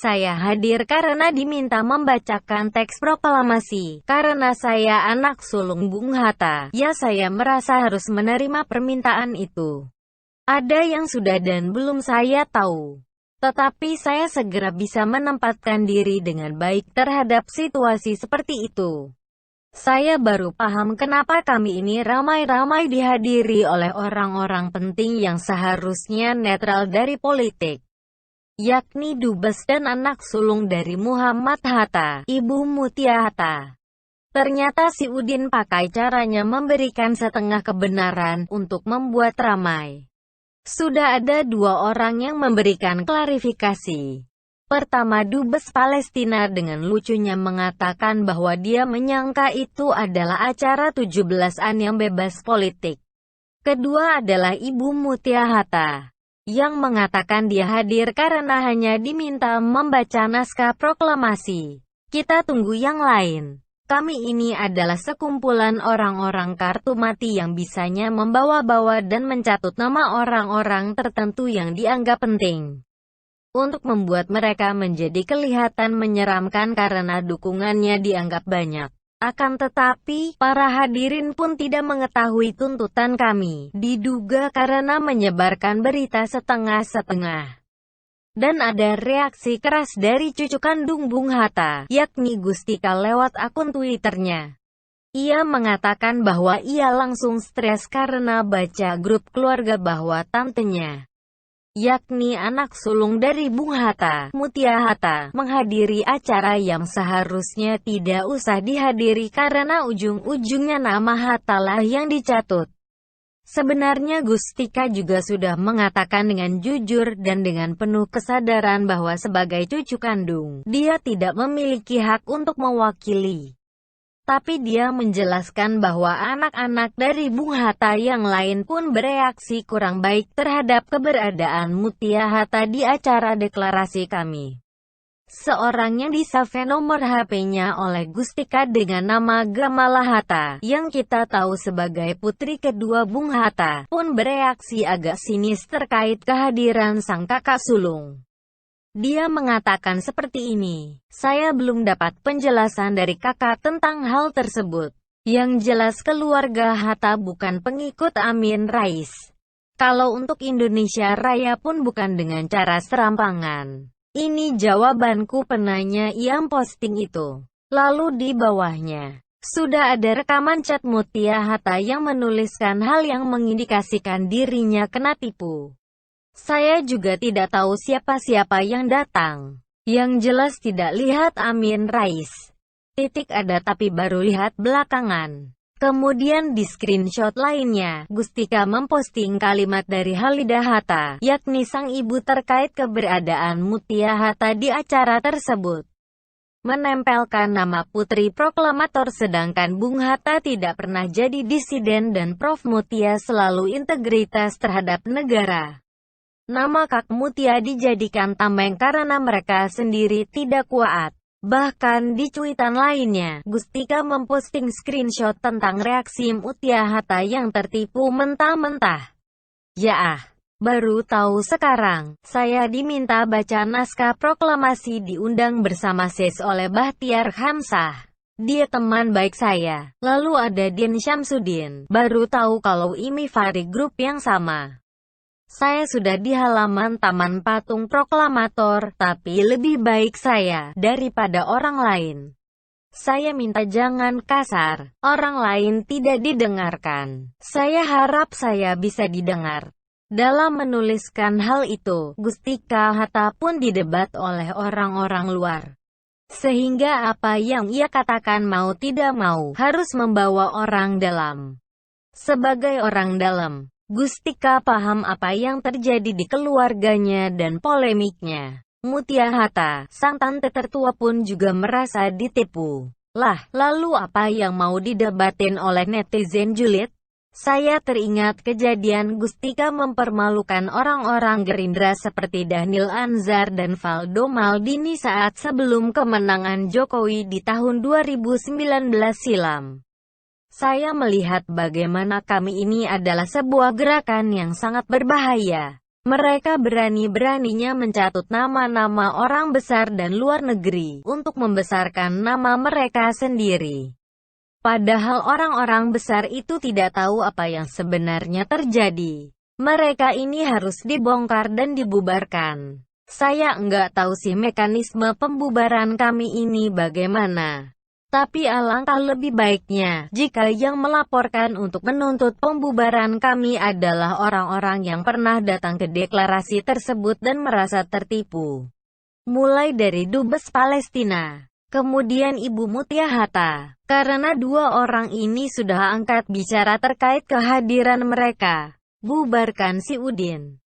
Saya hadir karena diminta membacakan teks proklamasi. Karena saya anak sulung Bung Hatta, ya saya merasa harus menerima permintaan itu. Ada yang sudah dan belum saya tahu. Tetapi saya segera bisa menempatkan diri dengan baik terhadap situasi seperti itu. Saya baru paham kenapa kami ini ramai-ramai dihadiri oleh orang-orang penting yang seharusnya netral dari politik, yakni Dubes dan anak sulung dari Muhammad Hatta, Ibu Mutia Hatta. Ternyata si Udin pakai caranya memberikan setengah kebenaran untuk membuat ramai. Sudah ada dua orang yang memberikan klarifikasi. Pertama, Dubes Palestina dengan lucunya mengatakan bahwa dia menyangka itu adalah acara 17-an yang bebas politik. Kedua adalah Ibu Mutia Hatta, yang mengatakan dia hadir karena hanya diminta membaca naskah proklamasi. Kita tunggu yang lain. Kami ini adalah sekumpulan orang-orang kartu mati yang bisanya membawa-bawa dan mencatut nama orang-orang tertentu yang dianggap penting, untuk membuat mereka menjadi kelihatan menyeramkan karena dukungannya dianggap banyak. Akan tetapi, para hadirin pun tidak mengetahui tuntutan kami, diduga karena menyebarkan berita setengah-setengah. Dan ada reaksi keras dari cucu kandung Bung Hatta, yakni Gustika lewat akun Twitternya. Ia mengatakan bahwa ia langsung stres karena baca grup keluarga bahwa tantenya, yakni anak sulung dari Bung Hatta, Mutia Hatta, menghadiri acara yang seharusnya tidak usah dihadiri karena ujung-ujungnya nama Hatta lah yang dicatut. Sebenarnya Gustika juga sudah mengatakan dengan jujur dan dengan penuh kesadaran bahwa sebagai cucu kandung, dia tidak memiliki hak untuk mewakili. Tapi dia menjelaskan bahwa anak-anak dari Bung Hatta yang lain pun bereaksi kurang baik terhadap keberadaan Mutia Hatta di acara deklarasi kami. Seorang yang di-save nomor HP-nya oleh Gustika dengan nama Gamala Hatta, yang kita tahu sebagai putri kedua Bung Hatta, pun bereaksi agak sinis terkait kehadiran sang kakak sulung. Dia mengatakan seperti ini, "Saya belum dapat penjelasan dari kakak tentang hal tersebut. Yang jelas keluarga Hatta bukan pengikut Amin Rais. Kalau untuk Indonesia Raya pun bukan dengan cara serampangan." Ini jawabanku penanya yang posting itu. Lalu di bawahnya, sudah ada rekaman chat Mutia Hatta yang menuliskan hal yang mengindikasikan dirinya kena tipu. Saya juga tidak tahu siapa-siapa yang datang. Yang jelas tidak lihat Amin Rais. Ada tapi baru lihat belakangan. Kemudian di screenshot lainnya, Gustika memposting kalimat dari Halidah Hatta, yakni sang ibu terkait keberadaan Mutia Hatta di acara tersebut. Menempelkan nama putri proklamator sedangkan Bung Hatta tidak pernah jadi disiden dan Prof Mutia selalu integritas terhadap negara. Nama Kak Mutia dijadikan tameng karena mereka sendiri tidak kuat. Bahkan di cuitan lainnya, Gustika memposting screenshot tentang reaksi Mutia Hatta yang tertipu mentah-mentah. Ya baru tahu sekarang, saya diminta baca naskah proklamasi diundang bersama Sis oleh Bahtiar Hamzah. Dia teman baik saya. Lalu ada Din Syamsuddin, baru tahu kalau ini Fari grup yang sama. Saya sudah di halaman Taman Patung Proklamator, tapi lebih baik saya daripada orang lain. Saya minta jangan kasar, orang lain tidak didengarkan. Saya harap saya bisa didengar. Dalam menuliskan hal itu, Gustika Hatta pun didebat oleh orang-orang luar. Sehingga apa yang ia katakan mau tidak mau, harus membawa orang dalam. Sebagai orang dalam, Gustika paham apa yang terjadi di keluarganya dan polemiknya. Mutia Hatta, sang tante tertua pun juga merasa ditipu. Lah, lalu apa yang mau didebatin oleh netizen julid? Saya teringat kejadian Gustika mempermalukan orang-orang Gerindra seperti Dhanil Anzar dan Valdo Maldini saat sebelum kemenangan Jokowi di tahun 2019 silam. Saya melihat bagaimana kami ini adalah sebuah gerakan yang sangat berbahaya. Mereka berani-beraninya mencatut nama-nama orang besar dan luar negeri, untuk membesarkan nama mereka sendiri. Padahal orang-orang besar itu tidak tahu apa yang sebenarnya terjadi. Mereka ini harus dibongkar dan dibubarkan. Saya nggak tahu sih mekanisme pembubaran kami ini bagaimana. Tapi alangkah lebih baiknya, jika yang melaporkan untuk menuntut pembubaran kami adalah orang-orang yang pernah datang ke deklarasi tersebut dan merasa tertipu. Mulai dari Dubes Palestina, kemudian Ibu Mutia Hatta, karena dua orang ini sudah angkat bicara terkait kehadiran mereka. Bubarkan si Udin.